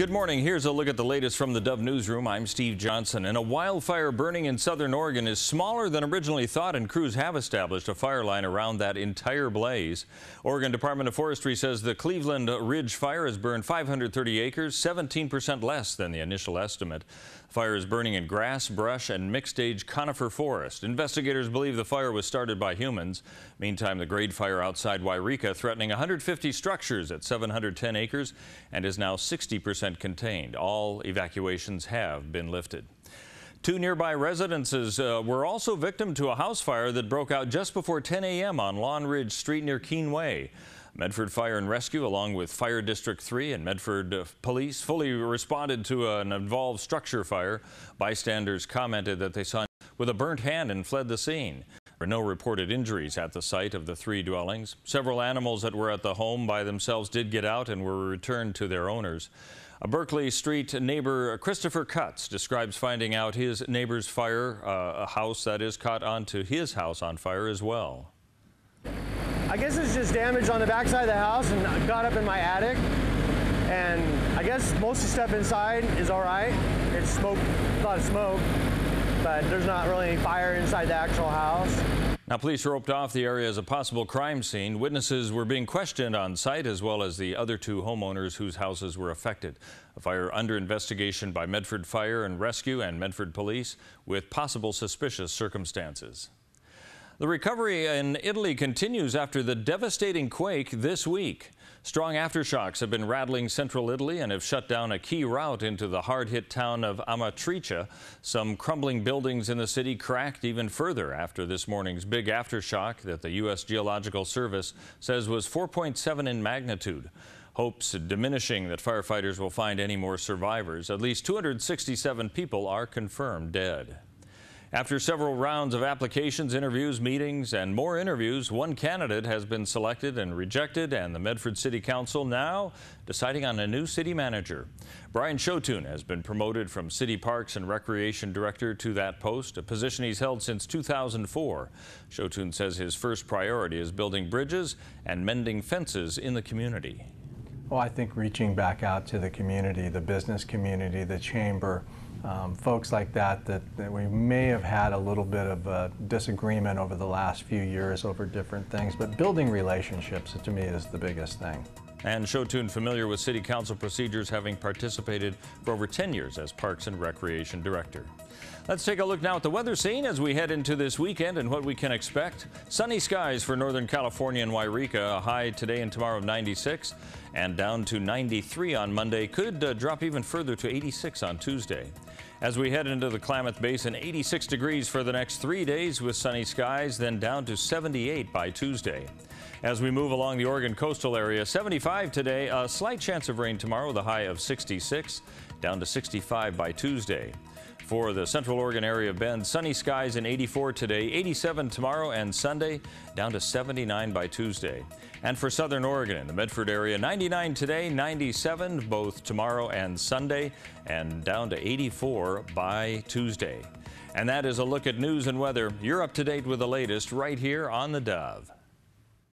Good morning. Here's a look at the latest from the Dove newsroom. I'm Steve Johnson. And a wildfire burning in southern Oregon is smaller than originally thought, and crews have established a fire line around that entire blaze. Oregon Department of Forestry says the Cleveland Ridge fire has burned 530 acres, 17% less than the initial estimate. The fire is burning in grass, brush, and mixed-age conifer forest. Investigators believe the fire was started by humans. Meantime, the grade fire outside Wairika threatening 150 structures at 710 acres and is now 60% contained. All evacuations have been lifted. Two nearby residences were also victim to a house fire that broke out just before 10 a.m. on Lawnridge Street near Keene Way. Medford Fire and Rescue, along with Fire District 3 and Medford Police, fully responded to an involved structure fire. Bystanders commented that they saw with a burnt hand and fled the scene. There were no reported injuries at the site of the three dwellings. Several animals that were at the home by themselves did get out and were returned to their owners. A Berkeley Street neighbor, Christopher Cutts, describes finding out his neighbor's fire, a house that is caught onto his house on fire as well. I guess it's just damage on the backside of the house, and I got up in my attic, and I guess most of the stuff inside is all right. It's smoke, a lot of smoke, but there's not really any fire inside the actual house. Now, police roped off the area as a possible crime scene. Witnesses were being questioned on site, as well as the other two homeowners whose houses were affected. A fire under investigation by Medford Fire and Rescue and Medford Police with possible suspicious circumstances. The recovery in Italy continues after the devastating quake this week. Strong aftershocks have been rattling central Italy and have shut down a key route into the hard-hit town of Amatrice. Some crumbling buildings in the city cracked even further after this morning's big aftershock that the U.S. Geological Service says was 4.7 in magnitude. Hopes diminishing that firefighters will find any more survivors. At least 267 people are confirmed dead. After several rounds of applications, interviews, meetings, and more interviews, one candidate has been selected and rejected, and the Medford City Council now deciding on a new city manager. Brian Shotun has been promoted from City Parks and Recreation Director to that post, a position he's held since 2004. Shotun says his first priority is building bridges and mending fences in the community. Well, I think reaching back out to the community, the business community, the chamber, folks like that we may have had a little bit of a disagreement over the last few years over different things, but building relationships to me is the biggest thing. And Shotun, familiar with City Council procedures, having participated for over 10 years as Parks and Recreation Director. Let's take a look now at the weather scene as we head into this weekend and what we can expect. Sunny skies for Northern California and Wairika, a high today and tomorrow of 96 and down to 93 on Monday. Could drop even further to 86 on Tuesday. As we head into the Klamath Basin, 86 degrees for the next 3 days with sunny skies, then down to 78 by Tuesday. As we move along the Oregon coastal area, 75 today, a slight chance of rain tomorrow, the high of 66, down to 65 by Tuesday. For the Central Oregon area of Bend, sunny skies and 84 today, 87 tomorrow and Sunday, down to 79 by Tuesday. And for Southern Oregon in the Medford area, 99 today, 97 both tomorrow and Sunday, and down to 84 by Tuesday. And that is a look at news and weather. You're up to date with the latest right here on the Dove.